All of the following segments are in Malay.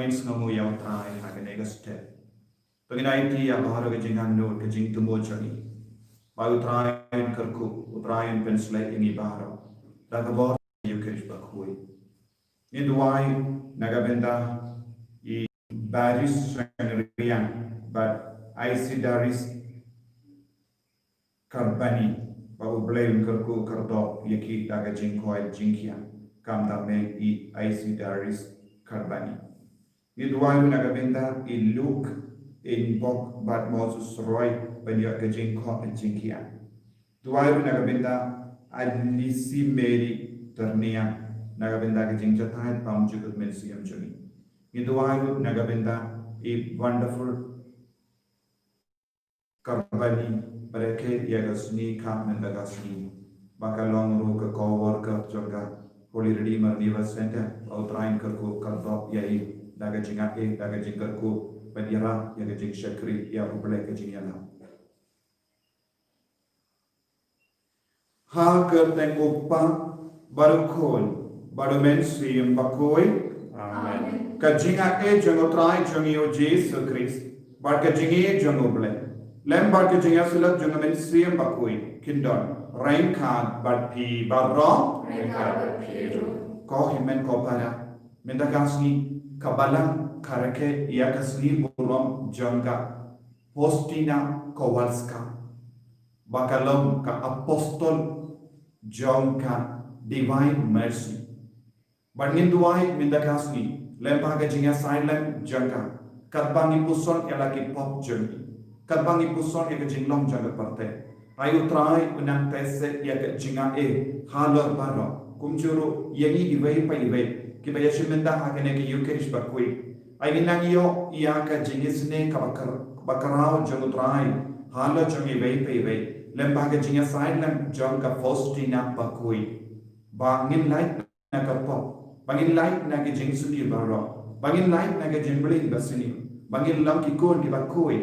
means ngamu yaw try hagane gaste penginai ti ya baharo ke jingan no ke jing tumo chani bayu try kerku try penslai ingi baharo daga bor yukerish bakhui in duai nagabenda I baris rian but I see daris karbani bahu blame kerku kerdo yaki daga jingkoi jingkia kam da me I see daris karbani in duai nagabenda I look in bok but Moses roy when you are jingko jingkia duai nagabenda alisi meri ternia nagabenda ke jingja tahan pam jukut mensiam juni Iduayu nagabenda a wonderful karbani mereka yagasni kam mendagasni bakalong ruka cover ka jonga Holy Redeemer Niva Center outrain kerku kardop yai daga jingake daga jingkerku penira yaga jing shakri ya ubele ke jingyala ha ker tengkupa baru khol baru mensi bakoi amen kajinga e jongo trai jongio Jesus Christ bar kajingi jongo ble lem bar kajinga sulak jongo men siem bakui kindon rain khan bar pi barro ko himen ko para mendagasni kabalang karake yakasni burom jonga postina kowalska bakalom ka apostol jonga divine mercy Bangin duai mendagasni Lempaga jinga silent jangka katbangi puson elaki pop journey katbangi puson ega jinglong jangka parte ayu try unang tese yaga jinga halor baro kumjuru yangi iwei pa iwei kibaya shimenda hakene ki yukerish bakui ay nang yo iyaka jingisne kabakarao jangu try halor jangi iwei pa iwei lempaga jinga silent jangka postina bakui bangin light na kapop bangin light na ke jing suni baro bangin light na ke jing bling basini bangin lam ki kon ki bakoi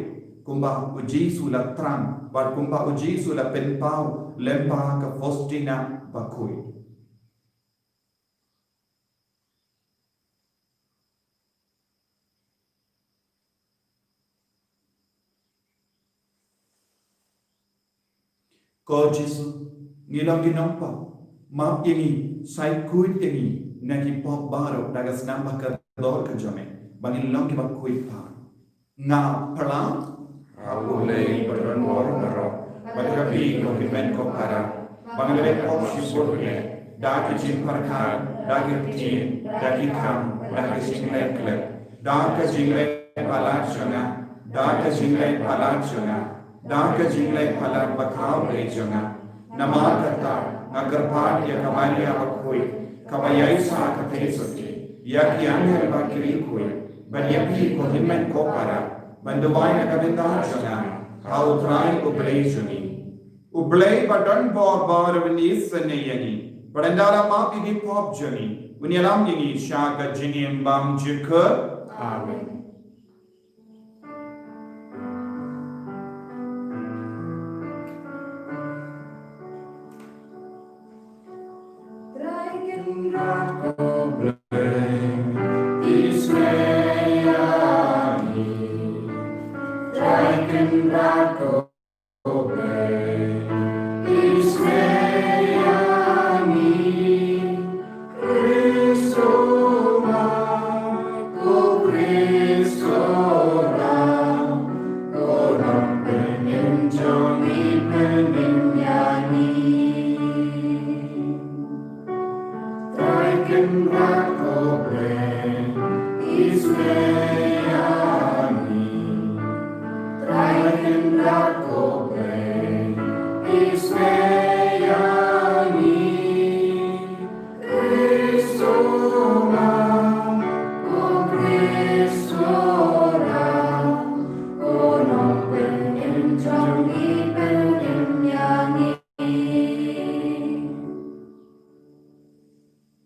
kumba uji sula tram bar kumba uji sula penpau lempa ka fostina bakoi ko jisu ngilang ginampa map ini sai kuit ini nagi pop baro daga snamba ka dor ka jame bangin long ki bakui pa nga pala Abule baron mor maro bagabi ko kimen ko para bangale pop shibone dagi jin parka dagi tin dagi kam dagi jingle kle dagi jingle pala chona dagi jingle pala chona dagi jingle pala bakhaw re chona namakata agarpat ya kamania bakui kabayai sa katesoki yaki angel bakiri kui banyapi ko himen ko para banduwai na kabinda chona how try ublay chuni ublay badan bor bar vinis ne yani badandara ma pigi pop chuni unyalam yani shaga jinim bam jikha amen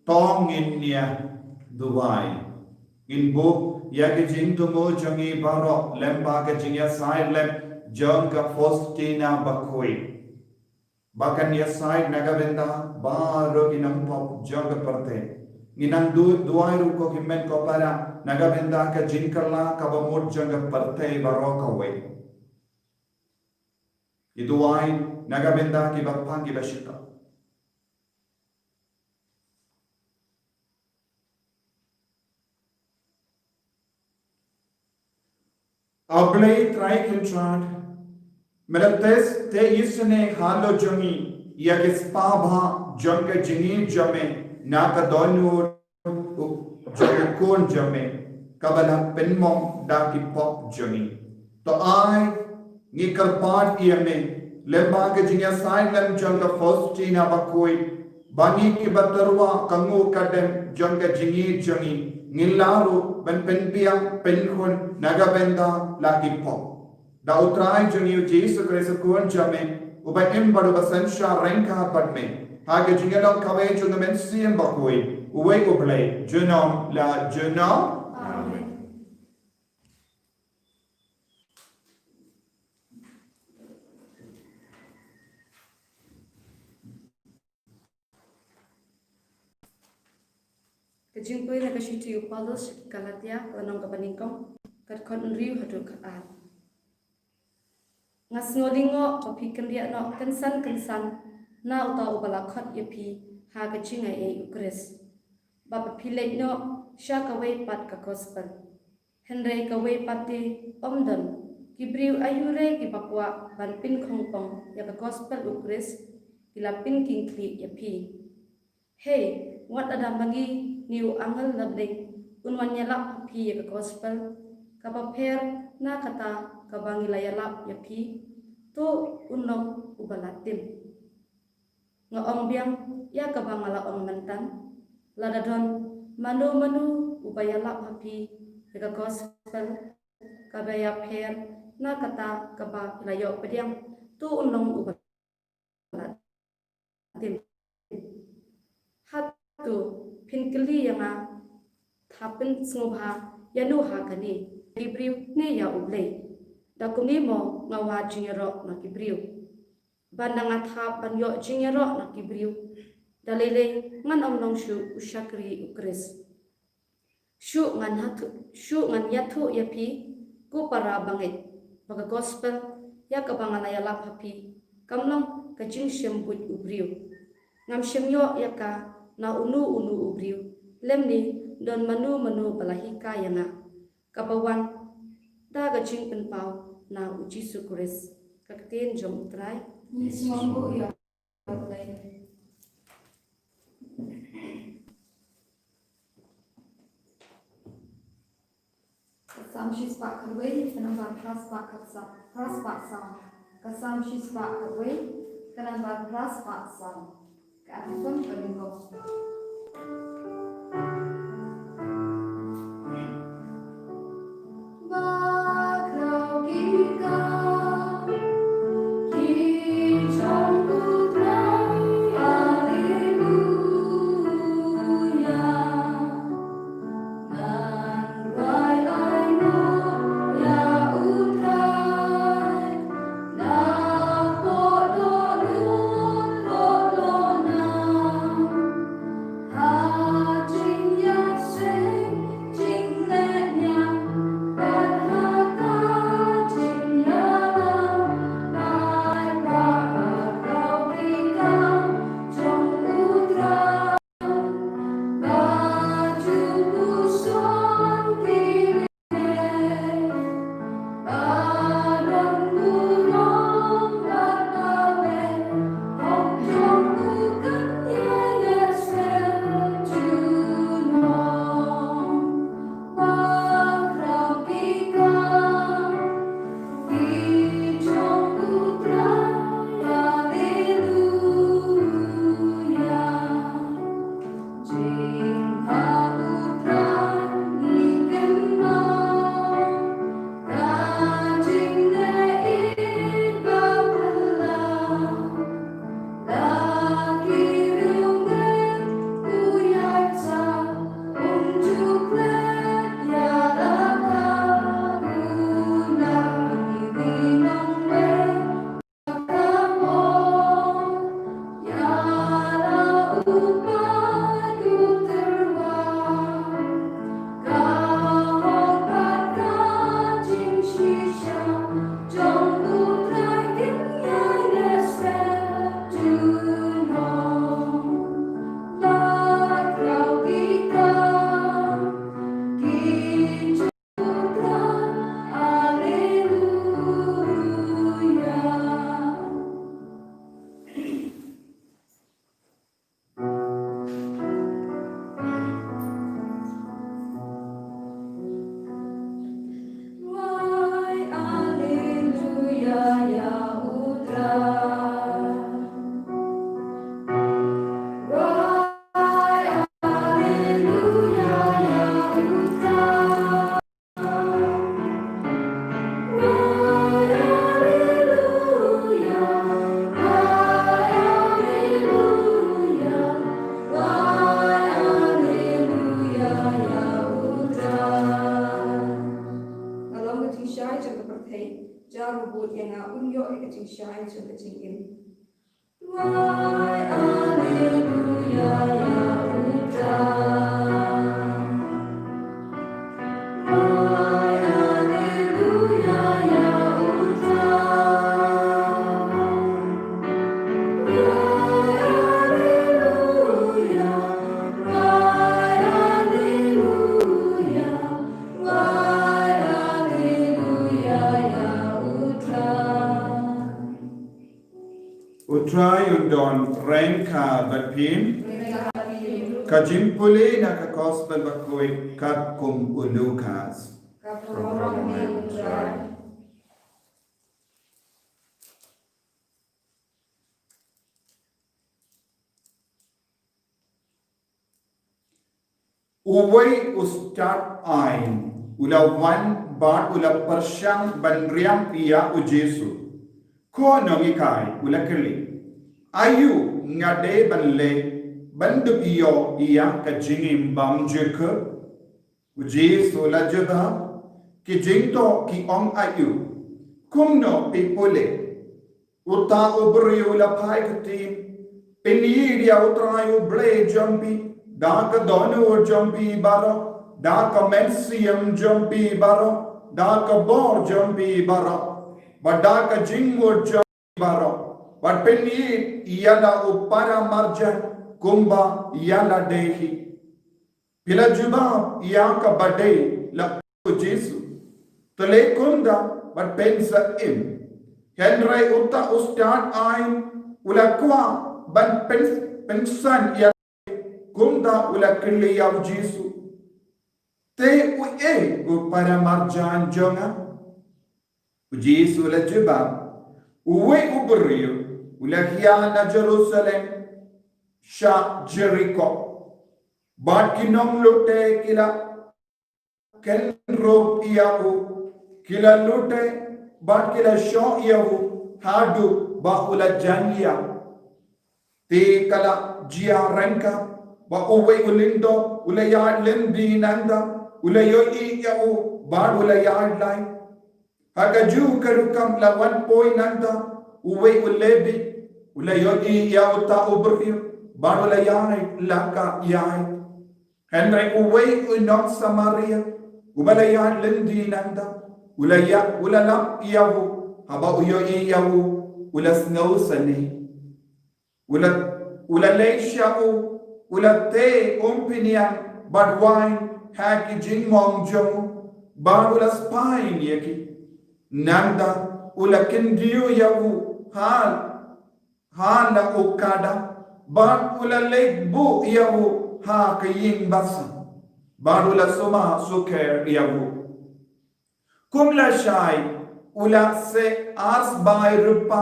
tong in nia duwai in book yaki jing tumo jangi baro lempa ke jingya side lem jong ka fostina bakoi bakan ya side nagavenda baro ginam pop jong parte ginang duwai ru ko kimen ko para nagabenda ka jinkala kabamot jangga partay baro kawe. Itu ay nagabenda ki bapang ki basita. Ablay try kintrad merates te isne halo jangi ya kispabha jangga jingi jame naka donu Jokon jame kabala penmong daki pop jami to ai ni kalpat iame lemba ke jinya sai lem janga Faustina bakoi bani ki batarwa kangu kadem janga jingi jangi nilaru ben penpiang penkhon nagabenda laki pop da utrai jangi Jesu Kristo kon jame uba embadu basansha renka padme hage jingalong kawe junga mensian bakoi Uwe ublay, jenom la jenom. Amen. Kejingkui na kashitu Paulus Galatia kanong kapaningkong kat kon riu hadu kat. Ngas ngolingo papikan dia no kensan na utau balakot yapi ha kejinga e Ukris. Bapa pilih no sya kawai pat ka gospel. Henry kawai pati omdon. Kibriu ayure ki bakwa ban pin kongpong ya ka gospel Ukris kilapin kingkli ya pi. Hey, wat ada bagi niu angal labding unwan nyalap pi ya ka gospel kapaper na kata kabangi layalap ya pi to unong ubalatim. Ngaong biang ya kabangala ong mentan Ladadon manu upaya lap hapi jika gospel kabaya per na kata kaba layo pediang tu unong upaya tim hatu pinkeli yang tapin sngubha yanu hakani kibriu ne ya ublay dakuni mo ngawa jingero na kibriu bandang athap banyo jingero na kibriu dalile ngan omnong shu usyakri Ukris shu ngan yathu yapi ku para bangit baga gospel ya kabangan ya lap hapi kamnong kajing syembut ubriu ngam syemyo ya ka na unu ubriu lemni don manu balahika yana kabawan da kajing penpau na uji Ukris kaktin jom trai Ni semampu ya Kasam shispa karway kanamba praspa sam. Kasam shispa karway kanamba praspa sam. Kearifan peningkong. Bagrau kita Ah ching shai chu le ching in why alleluia ya uta why alleluia ya uta Utrai undon renka bapin kajimpuli na ka gospel bakoi kat kum ulukas. Uway ustad ain ulawan bat ula persyang banriam pia u Jesu. Ko nongikai ulakili. Ayu ngade banle bandu iyo iya kajingim bam jeke. U Jesu lajaba ki jingto ki ong ayu. Kumno pipole. Uta ubri ulapai kutim. Pinidia utrayu ble jambi. Daka donu jambi baro. Daka mensium jambi baro. Daka bor jambi baro. Badaka jingwood jambi baro. But penny yala upara marjan kumba yala dehi. Pila jubab yaka bade la Jesu. Tole kunda but pensa im. Henry uta ustad ain ulakwa ban pensan ya kunda ulakili ya Jesu. Te ue upara marjan jonga. Jesu la jubab uwe ubrio ulahiana Jerusalem sha Jericho bat kinong lute kila ken rob iyahu kila lute bat kila sho iyahu hadu ba ula jania te kala jia renka ba uwe ulindo ulayad lindi nanda ulayo iyahu bat ulayad lai Hagaju karukam la 1 point nanda uwe ulebi ulayodi ya uta ubri barula yai laka yai Henry uwe unok Samaria ubalaya lindi nanda ulaya ulalam yahu haba uyo yahu ulasnau sani ulalesha ulate umpinian badwain haki jingmong jong barula spine yaki Nanda ulakindiyo yahu hala ukada bat ulalekbu yahu ha kaying basa barula suma suker yahu kumla shai ula se ars by rupa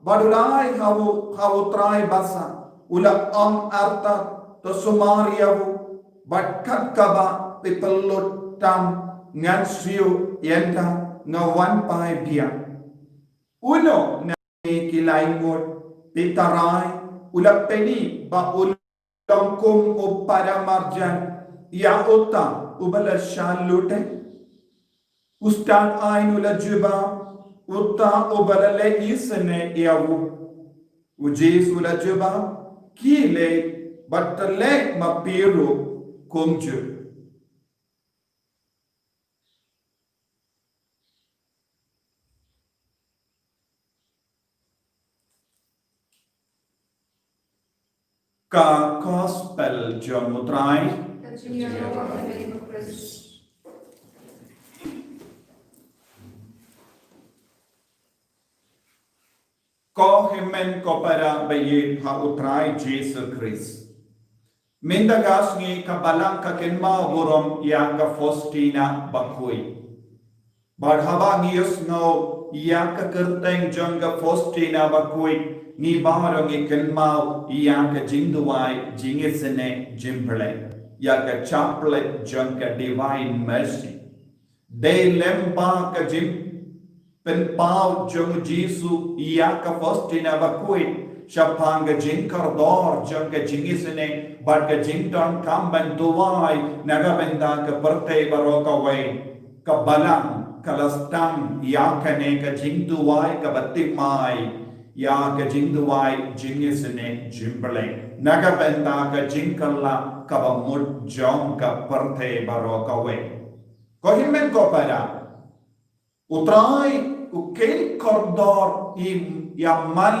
barulai hawu trai basa ula arta to sumar yahu bat katkaba pipalot tam ngansio yenta nga 1 pai bia uno na kilaimot pitarai ulapeni ba ulangkum upara marjan ya uta ubala shalute ustad ain ulajuba uta ubala le isne yawu ujis ulajuba kile batale mapiru kumju ka gospel jomutrai ko himen ko para bayin ha utrai Jesus Christ mindagas ngi kabalang kakenma burom yang ka Faustina bakui barhaba ngius no yang ka kerteng jongga Faustina bakui ni barong ikenmau yang ka jingduai jingisene jimble ya ka chaplet jongka divine mercy de lemba ka jim pen pau jong Jesu ya ka Faustina bakui shapanga jinkardor jongka jingisene but ka jington kamban duwai nagabenda ka perte baroka way ka balang kalastang ya kane ka jingduai ka batimai ya ka jingduai jingisne jimbale naga benda ka jingkalla ka bamut jong ka parthe baro ka we ko himmen ko para utrai ukel kordor im ya mal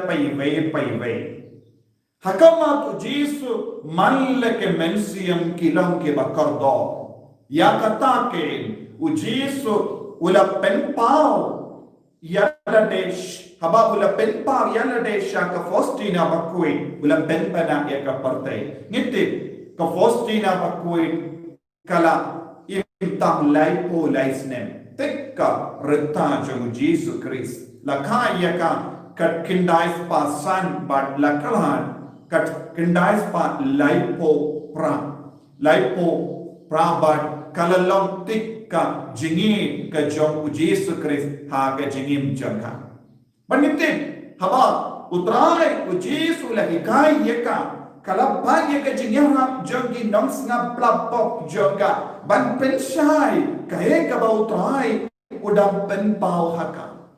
paive hakama tu jisu mal ke mensiam kilang ke bakordor ya kata ke ujisu ula penpau yala desh haba ula penpau yala desh ka Faustina bakui ula penpana ya ka parte ngiti ka Faustina bakui kala imtam laipo laisnem tekka reta jong Jesu Christ la kaya ka kat kindais pa san bad la kalan kat kindais pa laipo pra bad kalalong tikka jingin ka jong Jesu Christ ha ka jingim jangka banitin haba utrai Jesu la hikai yeka kalapa yeka jingya jongi nongs nga plapok jonga ban penshai kahe ka ba utrai udam pen pau haka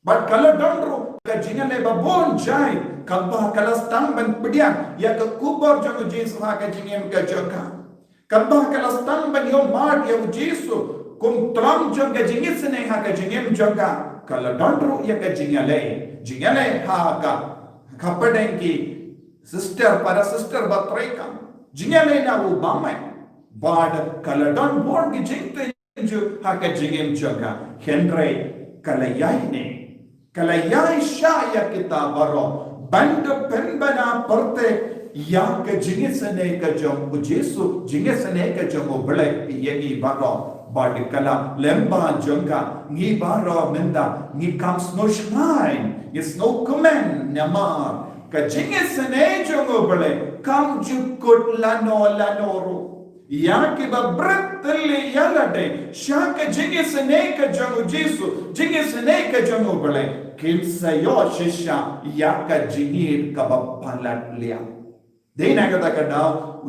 bat kala dondro ka jingale ba bon jai kabba kalastang ban pedian ya ka kubor jong Jesu ha ka jingim ka jonga kabah kalastang ban yo mar ya Jesu kum tram jonga jingisne ha ka jingim jonga kala dondro ya ka jingale ha ka kapadenki sister para sister batreka jingale na u bamai bad kala don bor ki jingte ju ha ka jingim jonga henry kalayai sha ya kitabaro band penbana perte ya ka jingisne ka jong Jesu jingisne ka jong bele yegi baro bad kala lemba jonga ngi baro menda ngi comes no shine is no comment nyamar ka jingisne jong bele kam jukut lanoro ya ki ba bretli yalade sha ka jingisne ka jong Jesu jingisne ka jong bele kim sayo shisha ya ka jingir ka ba palatlia Dena kata kada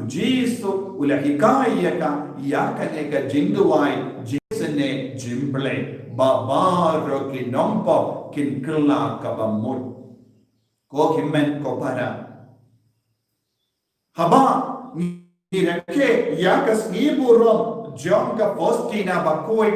Jesu ula hikaya ka ya kanega jinduai jisne jimble babaro ki nompo kin kla ka bamut ko himmen ko para haba ni reke ya ka sniburom jong ka Faustina bakoi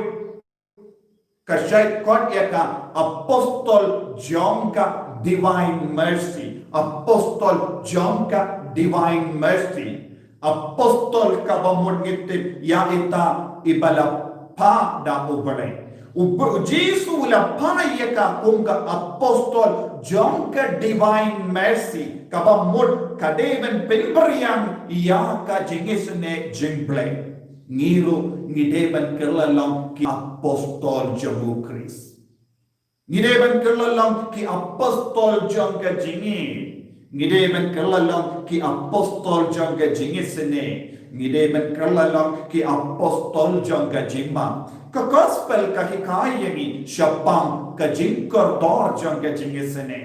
ka shay kot ya ka apostol jong ka divine mercy apostol jong ka divine mercy apostol ka bamut ngiti ya ita ibala pa da ubale Jesu la pa ya ka kung ka apostol jong ka divine mercy ka bamut ka deven pinbarian ya ka jingisne jingble ngiru ngideban kelalang ki apostol jong Christ ngideban kelalang ki apostol jong ka jingin ngidemen kelalang ki apostol jangga jingisne ngidemen kelalang ki apostol jangga jimma ka gospel ka hikayani syapang ka jingkor dor jangga jingisne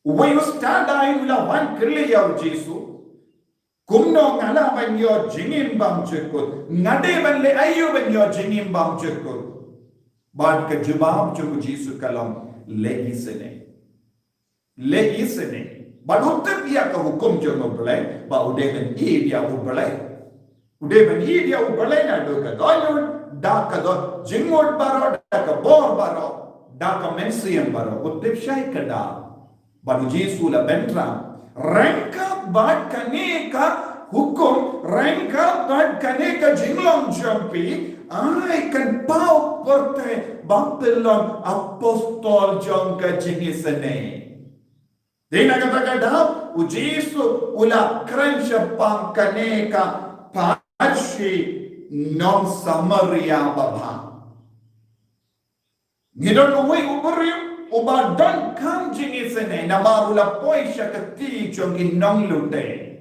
we stand ai ula wan kriya Jesu kumno ngala ban yo jingim bang jekut ngademen le ayo ban yo jingim bang jekut bad ka jawab jo Jesu kalam le isne Balutip dia ka hukum jono belai, ba udeven dia ubelai na do ka doyun da ka do jingod baro da ka bor baro da ka mensian baro utip shay ka da baru Jesu la bentra rengka bad kane ka hukum rengka bad kane ka jinglong jampi ai kan pau porte baktelon apostol jong ka jingisane Dena kata kada Jesu ula krensha pang kaneka pachi non Samaria baba. Ngidon uwi uburium ubadon kam jingisene namarula poisha kati jong inong lute.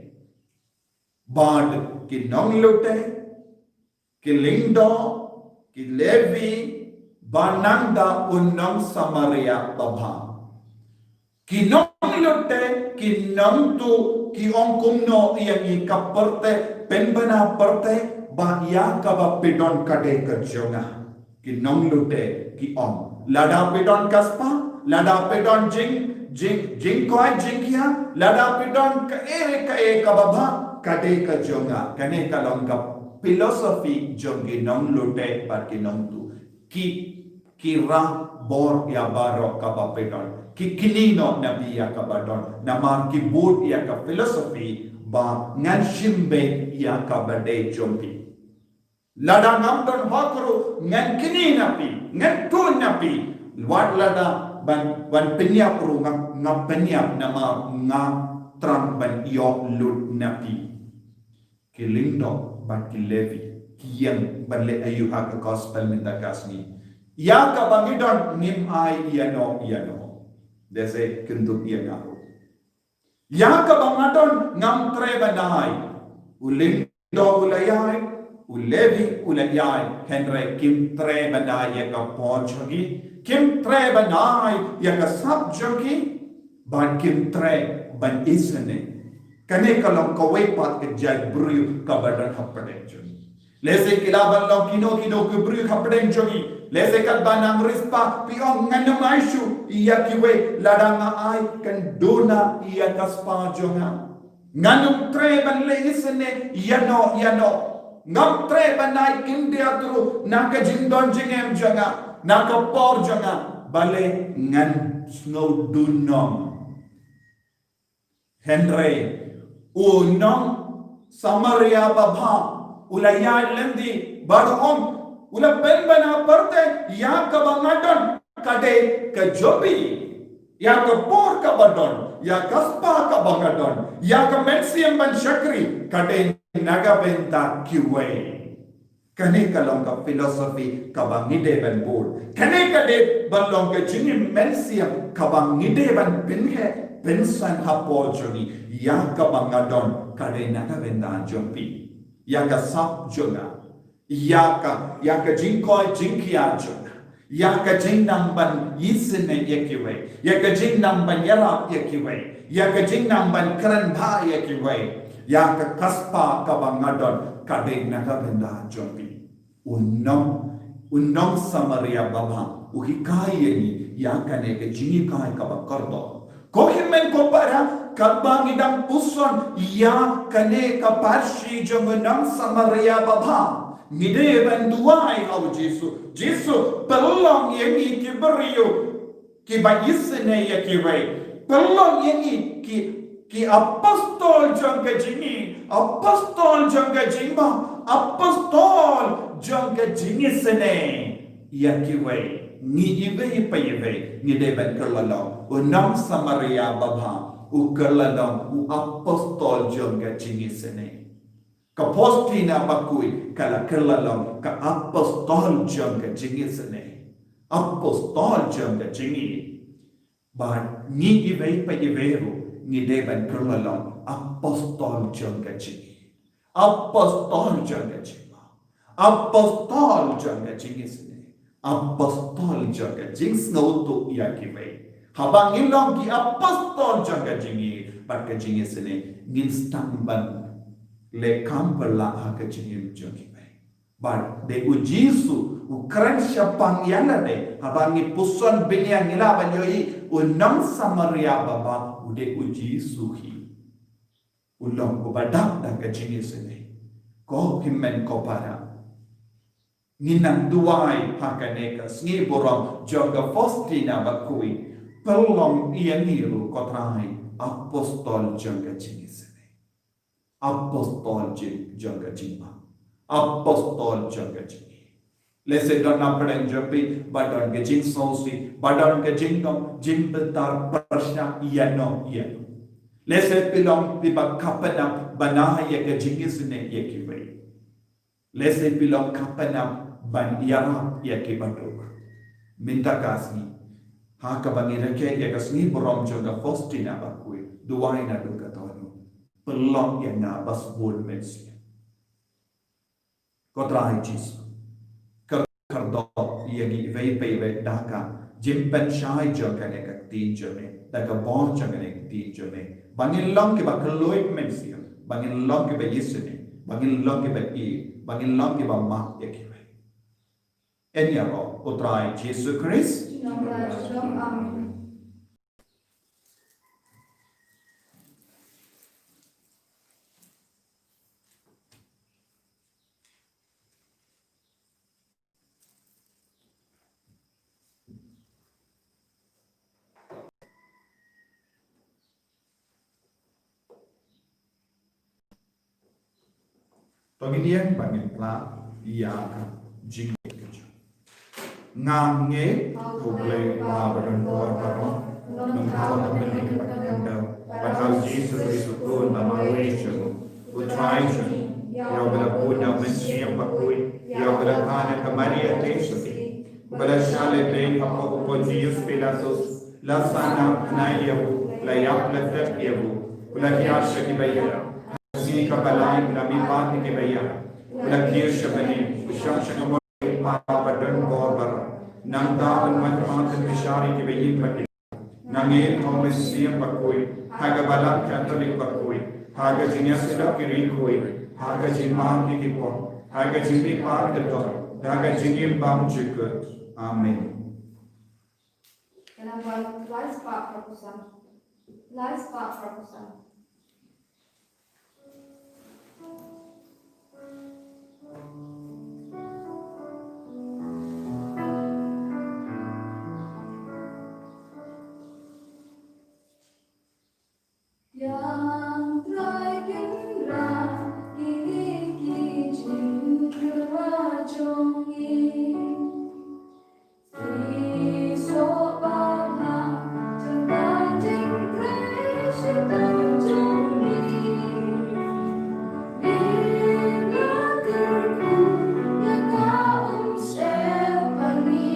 Bad kinong lute, kilindo, kilevi, bananda unong Samaria baba. Kinong lote kinam tu ki ongkum no yang ikaperte penbana perte ba ya ka ba pidon kade kerjonga ki nong lute ki om lada pedon kaspa lada pedon jing koi jing kia lada pedon ka e ka baba kade ka jonga kane ka long ka philosophy jongi nong lute par ki nong tu ki ra bor ya baro ka ba pedon ki kinino nabi ya ka badon namar ki bud ya ka philosophy ba ngan shimbe ya ka bade jompi lada ngam don hakru ngan kini napi ngan tu napi wat lada ban penyap ru ngam penyap nama nga tram ban yo lut napi kilindo ban kilevi kiyang ban le ayu ha ka gospel minta kasni ya ka bangidon nim ai yano dese kentuk ia ngaku ya ka bangadon ngam tre banai ulindo ulayai ulevi ulayai henry kim tre banai ya ka ponchogi kim tre banai ya ka sab jogi ban kim tre ban isane kane kalong kawai pat ke jai bru ka badan hapade jogi lese kilaban long kino ke bru hapade jogi lese kat banang rispa piong nganam aishu iya kiwe ladanga ai kan dona iya kaspa jonga nganum tre ban le isne yano ngam tre banai kindia tru naka jindon jingem jonga naka por jonga bale ngan snow dunom henry unong samaria babha ulaya lendi badom ula ben bana parte ya ka bangadon kade ka jobi ya ka por ka badon ya kaspa ka bangadon ya ka mensiam ban shakri kade naga benta kiwe kane ka long ka philosophy ka bangide ban board kane ka de balong ka jini mensiam ka bangide ban pinhe pensan hapo joni ya ka bangadon kade naga benta jompi ya ka sap jonga yaka jingkoi jingkia jonga yaka jingnam ban yisne yekiwe yaka jingnam ban yarap yekiwe yaka jingnam ban kran bha yekiwe yaka kaspa kabangadon kade naga benda jompi unnong samaria baba uhikai ni yaka ne ke jingikai kabakardo kohimen ko para kabangidang puson ya kane kaparshi jongnam samaria baba ngide ban duai au Jesu pelong yengi ki beriu ki bayisne ya ki wei pelong yengi ki apostol jangka jingi apostol jangka jingba apostol jangka jingi sene ya ki wei ni ibe ibe ngide ban kelalo unam samaria baba u kelalo u apostol jangka jingi sene ka postina bakui kala kellalong ka apostol jangka jingi sene apostol jangka jingi ba ni ibe ru ni deban kellalong apostol jangka jingi apostol jangka jingi apostol jangka jingi sene apostol jangka jing snautu yakibe habang ilong ki apostol jangka jingi barka jingi sene ngin stamban le kampala haka jingim jogi bai but de ujisu ukran syapang yana de habangi puson binya ngila banyoi unam samaria baba ude ujisu hi ulong ko badak da ka jingi sene ko himmen ko para ninang duai haka neka sngi borom joga fostina bakui pelong ianiru kotrai apostol joga jingi apostol jangka jingma apostol jangka jingi lese don napaden jopi badon ke jing sosi badon ke jingdom jing bentar persya yano lese pilong piba kapana banah ya ke jingi sene ya kiwe lese pilong kapana ban yara ya ke badok minta kasih ha ka bangira ke ya kasni borom jangka fostina bakui duai na do katonu pelong yang nabas bol mensi kotrai Jesu kerdo yang ivei pei daka jimpen shai jangka nek tin jame daka bon jangka nek tin jame bangin long ke bakaloit mensi bangin long ke ba yisne bangin long ke ba i bangin long ke ba ma yakiwe Enyaro utrai Jesu Christ. Amen. Toginian bangin pla yang jing ngange kuble babaran bor baron nung thon ben bakando bakal Jesus Kristus na mawisyo utrai yo bela punya mensiam bakui yo bela kana ka Maria tesuti bela shale be hapo ko Jesus Pilatus la sana na yehu la yap la tep yehu kula kiasha ki bayya sini ka balai na mi pat ki bayya kula kiasha bani ushasha ka babaran bor baron nang taon matmatan bishari ki bayin pati nangin Thomas siam bakui haga balak Catholic bakui haga jinyasila ki rikui haga jinmam ki kipo haga jinmi par ke dor haga jingim bam jikut amen. Kenapa live spark perkusan? Live spark perkusan. Yang terkenra kini kijin kerwajongi Isobama terganting kresi terjuni Bila kerku yang kaum sepanilate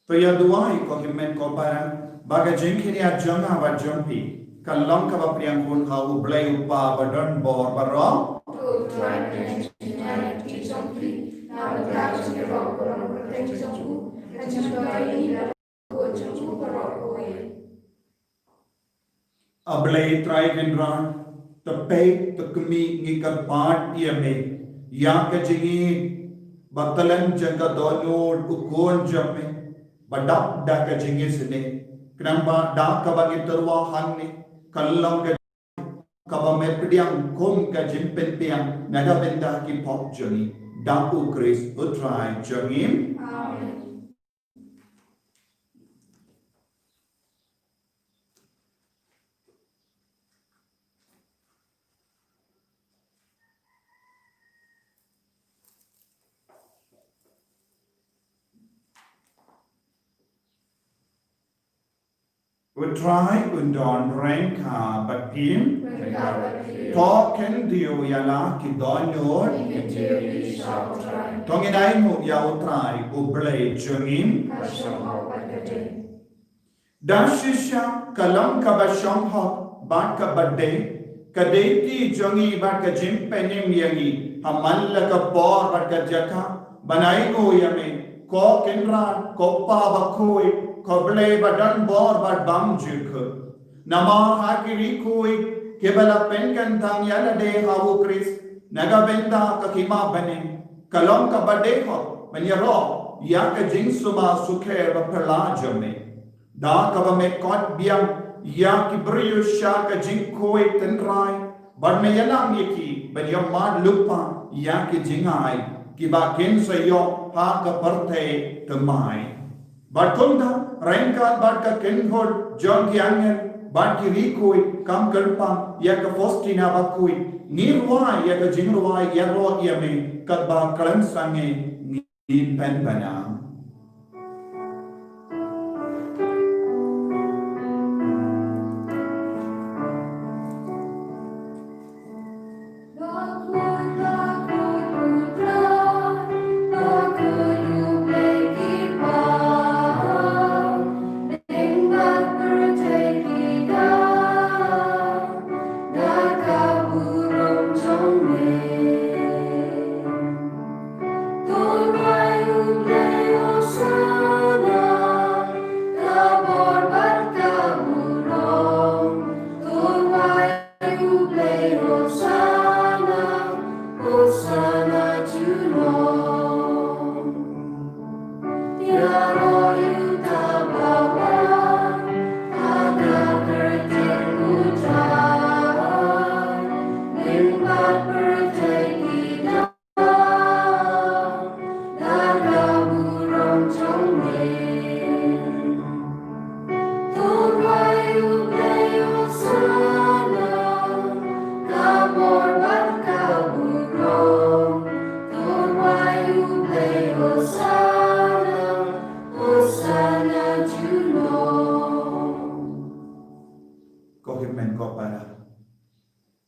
तो यह दुआई को हिम्मत को परन baga jengkiri a janga wa jumpi kalong ka bapriang kun ha u blai upa badon bor baro a blai try vendran the pay the kumi ngikar part ye me ya ka jingi batalan janga donod ukon jamme badak da ka jingi sine kenapa da ka bagi terwahan ni kalong ka kaba mepdiang kum ka jimpen piang naga benda ki pop jangi da u kris utrai jangim Amen. utrai undon renka batim token dio yala ki donyor tonginai mu ya utrai ublei jangim dashisha kalam ka basham hok ba ka badde kadeti jangi ba ka jimpenim yangi hamalla ka por ba ka jaka banai go yame ko kenra ko pa bakhoi koble badan bor bad bam juk nama hakiri koi kebala pen kan tang ya la de hawu Chris naga benda ka kima bane kalom ka bade ho menyero ya ka jing suma sukhe ba pala jame da ka ba me kot biam ya ki briyo sha ka jing koi tenrai bad me yalam ye ki ban yo ma lupa ya ki jingai ki ba ken sayo ha ka parthe temai bad kunda rengka bad ka ken hot jon ki angen bad ki rikoi kam kalpam ya ka Faustina ba kui nirwa ya ka jingrwa ya ro ya me ka ba kalan sange ni pen bana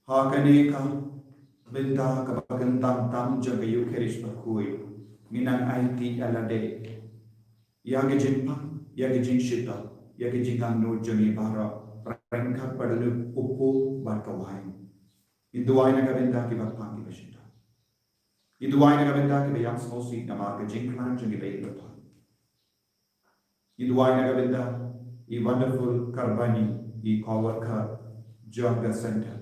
Hakaneka benda kabagandang tam jaga Eucharist bakui minang IT alade yage jimpa yage jinshita yage jingang no jami bara rengka padalu upu barkawai induai na kabenda ki bakpang ki bashita induai na kabenda ki bayang smosi na marga jingklan jami bayilata induai na kabenda I wonderful karbani I coworker Jaga Center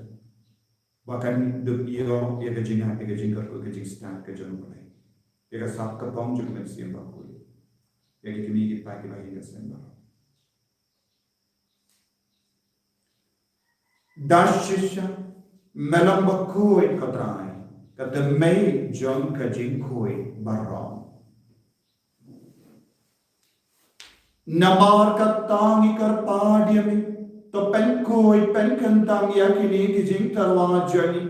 bahkan duk iyo ya kejingan ya kejingkar ko kejing stand ke jon mulai ya ka sap ka tong juk men siem ba ko ya ki kimi ki pa ki ba hi sen ba dashisha melam ba ko in katrai ka de mei jon ka jing ko baram namar ka tangi kar padyami तो पेन कोई पेन कंतांग या किनी की जिंग तरवा जनी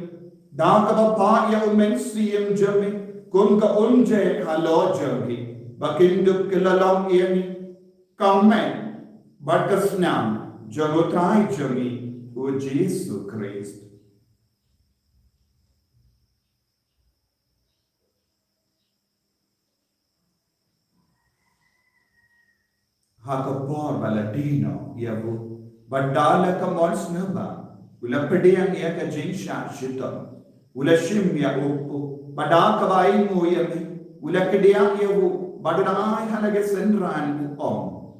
दांग का पा या उमें सीएम जमी कुन का उनजे हालो जमी बकिंदुक किललोंग यनी कमें बटकस्नाम जगोताई जमी वो जीसु Christ hakapor baladino ya bu Badala ka mons naba, ula pediyang iya ka jinsha shito, ula shim ya upu, badaka ba mo yami, ula kediyang iya bu, badunay halaga sendran upom.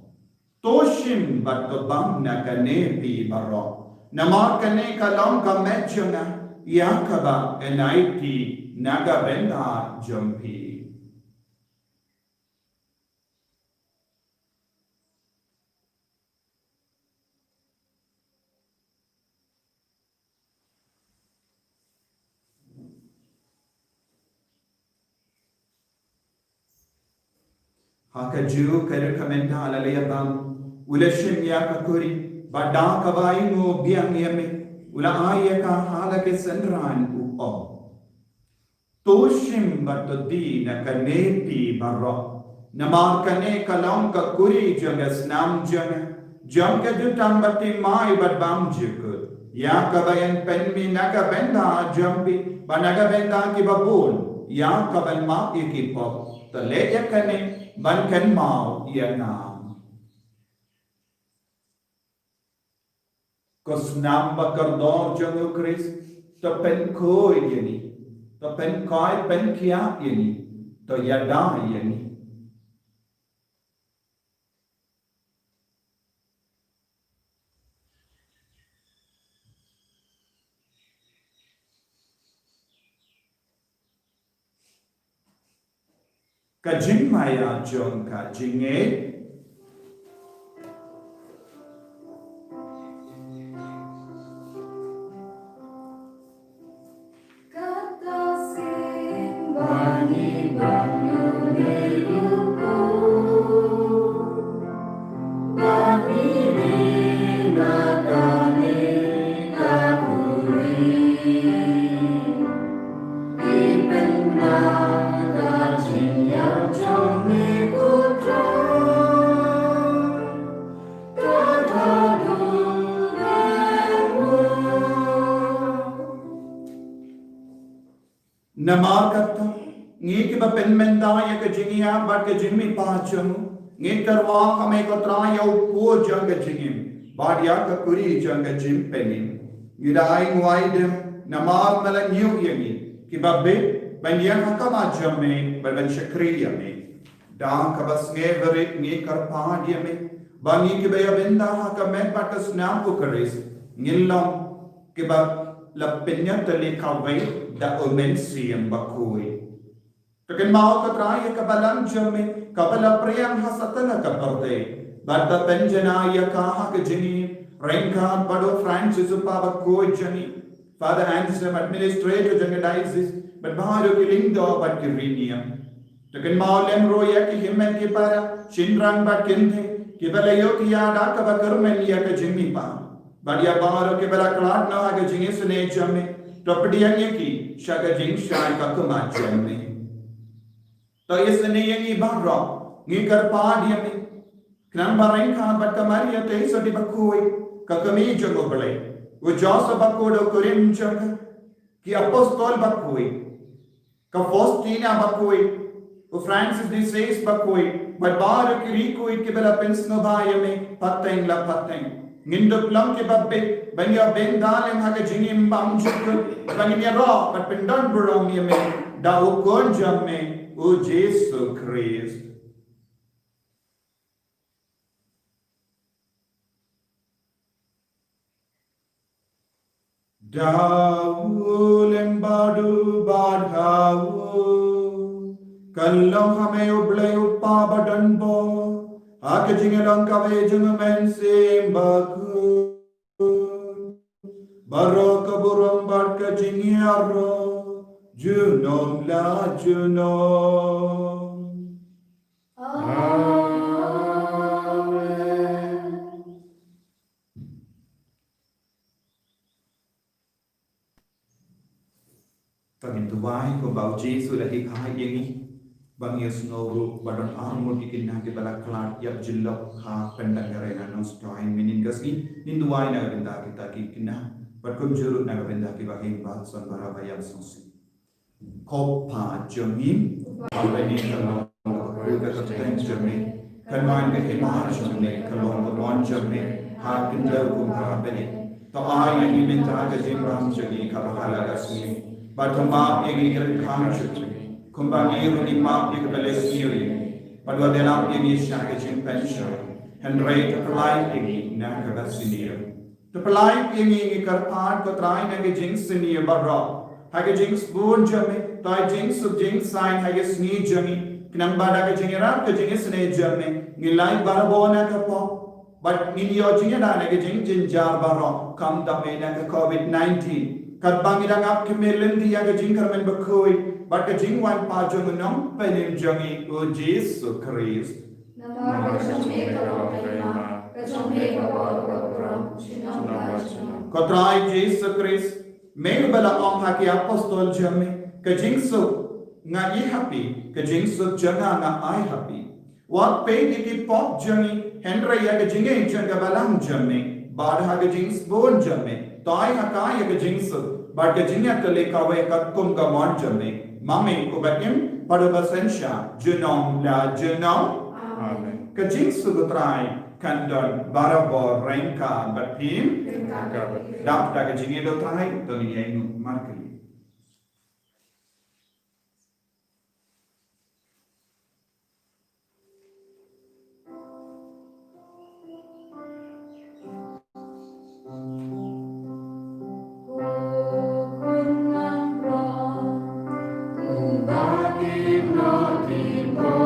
Toshim batobam na kanepi baro, namar kane kalong ka medyo na, yakaba enaiti nagabenda jumpi. Hakaju kerekamenta alaleyabam ula shimya kakuri bada kabai mo biang yame ula aya ka halake sendran upo toshim batodi na kanepi barro namar kane kalam kakuri jaga snam jaga jutam bati mai badbam jikut ya kabayan penmi naga benda jambi banaga benda ki babul ya kaban ma ikipop tale yakane ban kan mau ia nam kos nam bakar dor jangu Chris to pen koi yani to pen koi pen kia yani to yada yani ka jing maya jong ka jinge Bani banyu neluku, bani nakane kapuri, ipena kajinya jome kutra, kadadu lewu. namar katta ngi ki ba pen men da ya ka jingia ba ka jinmi pa chum ngi karwa ka me ko tra ya po jang ka jingim ba dia ka kuri jang ka jim penin ngi dai ngwai dem namar mala nyu yangi ki ba be ban ya ka ma jam me ba ban shakri ya me da ka bas nge vere ngi kar pa dia me ba ngi ki ba ya ben da ha ka me pa ka snam ko karis ngillam ki ba la penya tali ka vai da omen siyam bakui. Takin mau ka traya ka balang jame, ka bala priyang hasatana ka perde. Bata penjana ya ka ha ka jini, renka bado Francis upa bakui jani. Father Anselm administrator janga diocese, but baharo ki lingdo bat ki riniam. Takin mau lemro ya ki himmen ki para, shinrang bat kinte, ki bala yo ki yada ka bakarmen ya ka jimi pa. Badia baharo ki bala klat na ha ka jingi sune jame, Topdiannya ki shaga jing shai ka kumacam ni. To isne yangi bahro ngi karpa dia ni. Knan bareng ka bat kamaria te so di bakui ka kami jogo bale. Wo josa bakodo kurim joga ki apostol bakui. Ka Faustina bakui. Wo Francis de Sales bakui. Bat bar ki rikui ki bela pensno baya me pateng la pateng. Nginduk lam ke babbe banya ben dalem haga jingim bam juk banya ro but pendan burong ye me da u kon jam me o Jesu Christ da u lembadu badhawu kallam hame uble uppa badan bo Ake jingelang kawe jungamen sembaku Barok burung bat ke jingiaro Junom la junom Amen. Tangin tuwai ko bau Jesu lagi kahai yengi Bang yes no badon armor dikinna ke bala klat yap jillok ha pendangare na no stoin minin gasni ninduai na benda kita kinna patkum jurut na benda ki bahim ba son bara bayam sosi kopa jomim already kalong ko ka ten jomi kanwan ke himar jomi kalong ko mon jomi ha kinda kum ha bene to ai ni minta ka jimram jogi ka bahala gasni batama egi kan kham jomi Kumbangi runi map yung balesiri, padwa denap yung isya kajing pensyon, Henry kapalay yung na kabasinir. Kapalay yung karpan ko try na kajing sinir barro, hagajing spoon jami, toy jing sub jing sign hagas ni jami, kinambada kajing irap kajing isne jami, ngilay barabo na kapo, but ninyo jing na kajing jinjar barro, kam dame na ka COVID-19. Kadbang idangap kemilin di kajing karmen bakui, But the jingwan pa jong nong penim jongi o Jesu Christ. Kotrai Jesu Christ. May bala ong haki apostol jami. Kajingsu nga I happy. Kajingsu janga nga I happy. What pay diki pop jami. Henry ya kajingay janga balang jami. Bad ha kajings bon jami. Toy haka ya kajingsu. But kajingya kali kaway katkum kamon jami. Mami kubakim pada basensya jenong la jenong Amen. kajing sugutrai kandon barabo rengka batim dap da kajing edo trai to ni ai markeli Bagi no timbo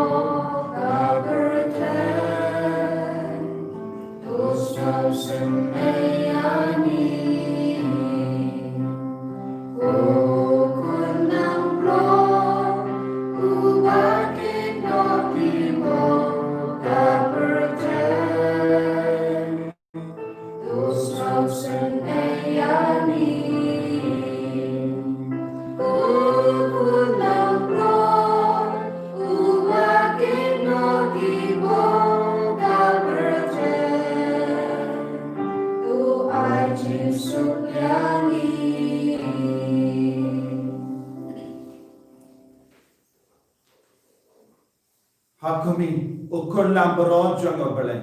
ukun lambro jang bale.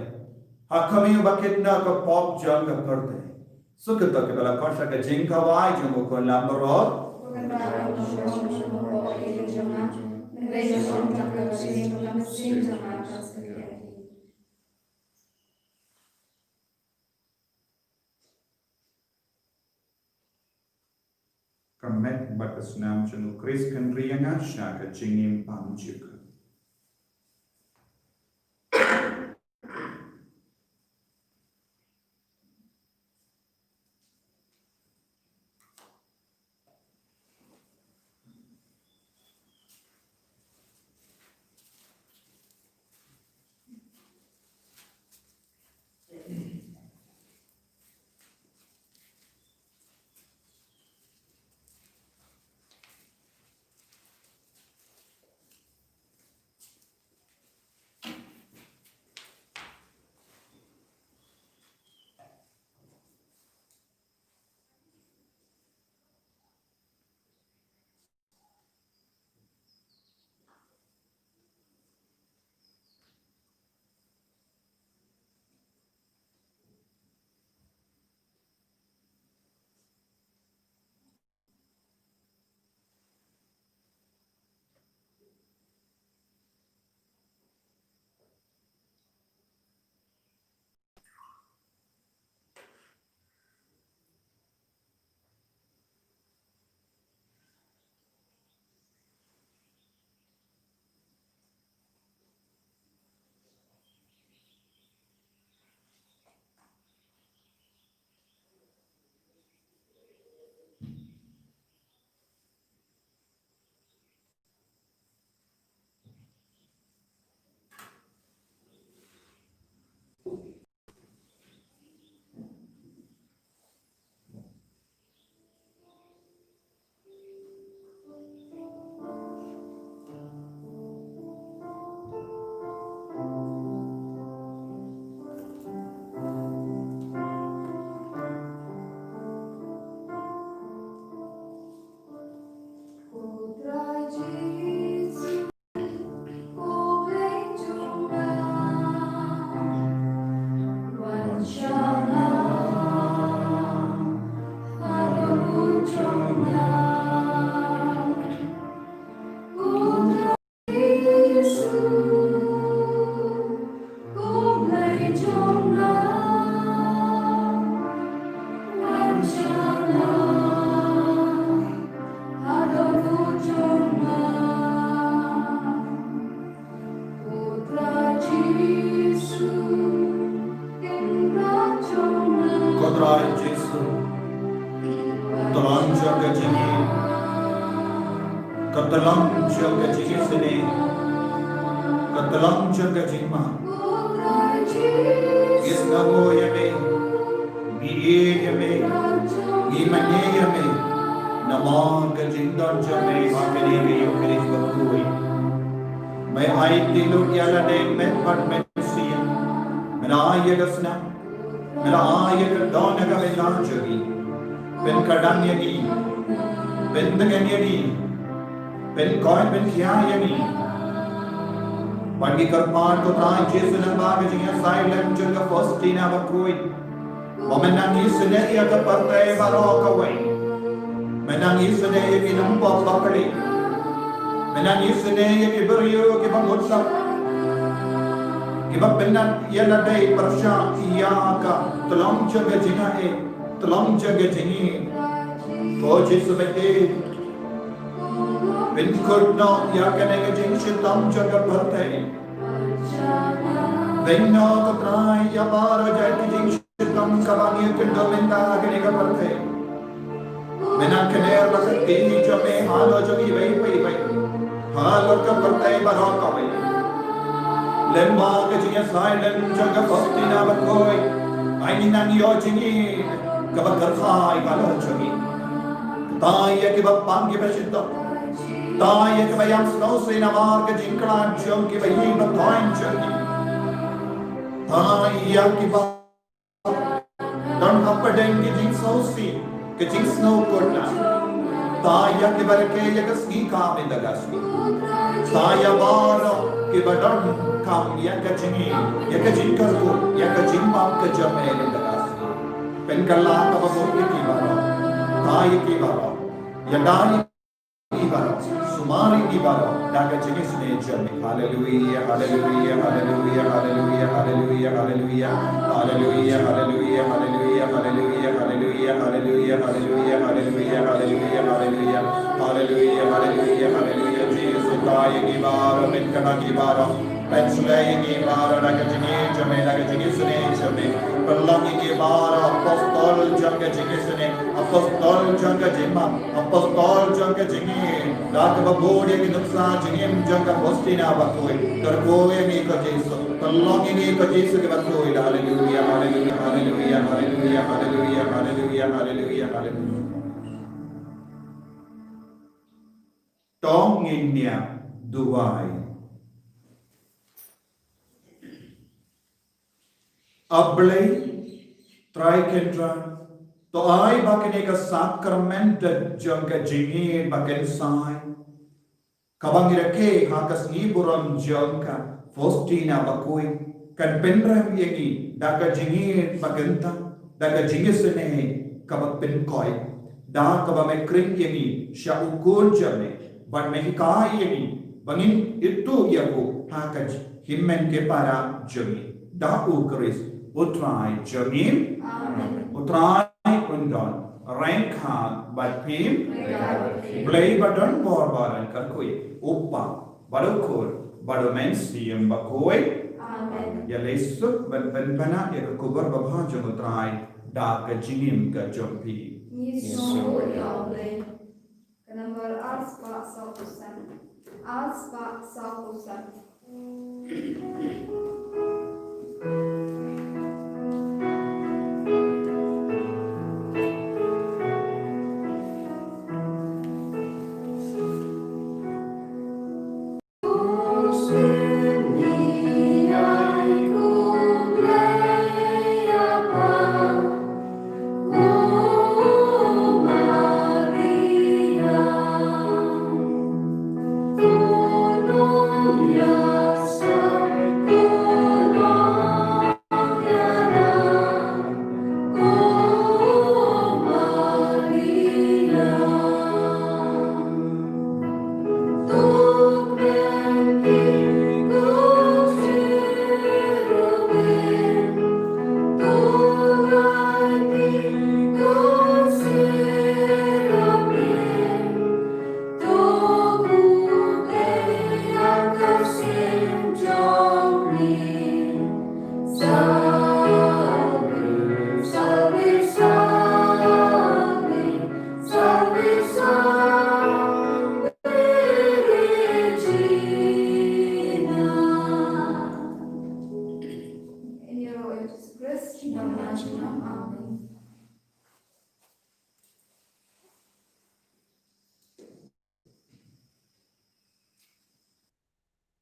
Hakami bakitna ko pop jang karte. Sukata ke bala kosha ke jing kawai jang ukun lambro. Kamek batas nam jang Chris kendrianga shaka jingim pamjuk. Kodrai Jesu, Talam jaga jingi, Katalam jaga jingi sini, Katalam jaga jingma. Isnabo yame, Biye yame, Imanye yame, Naman ka jingdan jame, Hakani gayo kiris bakui. May ay dilog yala de met pat met siya, Menaya gasna. मेरा आयक दान का विलान जोगी बिन कड़न यगी बिन दगन यगी बिन कौन बिन क्या यगी बंडी करपान तो ताई जेसु नंबाग जिया साइलेंट जंग फस्टीना बकोई मोमेंटन इसने या का परते बारो कवई मेनन इसने यगी नंबा पकड़ी मेनन इसने यगी बरियो के बंगुत्सा Iba benar ialah dari persya ia ka tolong jaga jinga tolong jaga jingi Koji sebete bin kurno ia kena ke jing tolong jaga partai Benno katrai ya baro jai jing tolong kabani kendo menta kena ke partai Mena kena lakati jame halo jogi bai bai halo ka partai baro ka bai Lemba ke jinga silent jaga fastina bakoi aini nani yo jingi kabakar khai kala jogi taaya ke bapang ke bashita taaya ke bayam snow se namar ke jinkla jong ke bayi batoin jogi taaya ke ba don upper den ke jing so si ke jing snow kota Taya kibareke yagasni kame dagasni. Taya baro kibadan kam yakajini yakajin karko yakajin mam kajame dagasni. Penkala kababoti kibaro. Taya kibaro. Yadai kibaro. Sumari kibaro. Daga jinis ne jami. Hallelujah, hallelujah, hallelujah, hallelujah, hallelujah, hallelujah, hallelujah, hallelujah, hallelujah, hallelujah, hallelujah, hallelujah, hallelujah, hallelujah, hallelujah, hallelujah, hallelujah, hallelujah, hallelujah, Jesus, Taya kibaro, Penkala kibaro. Pensulay kibaro. Daga jinis jami. Daga jinis ne jami. Perlangi kibaro. Apostol jangga jinis ne. Apostol jangga jima. Apostol jangga jingi. Dak babodi ki nuksa jingim jangga postina bakoi. Tergoye ni ko Jesu. Perlangi ni ko Jesu ki bakoi. Hallelujah, hallelujah, hallelujah, hallelujah, hallelujah, hallelujah, hallelujah, hallelujah. Tong nginya duwai. Ablay Trikendra to ai bakene ka sacrament jangga jingi baken sai kabangire ke hakas ni buram jangka Faustina bakui kan penram yengi daga jingi bagenta daga jingi sene kabak penkoi da kabame kring yengi sha ukun jame ban mehikai yengi bangin itu yaku hakaj himmen ke para jami da ukris utrai jamim utrai undon rengkhan batpim blay badon borbaran karkui uppa badukur badomensium bakoi ya lesuk ben-ben-bana ya kubur babha jumutrai da ka jingim ka jompi Yesu ya Allah. Kenapa aspa sausan? Aspa sausan.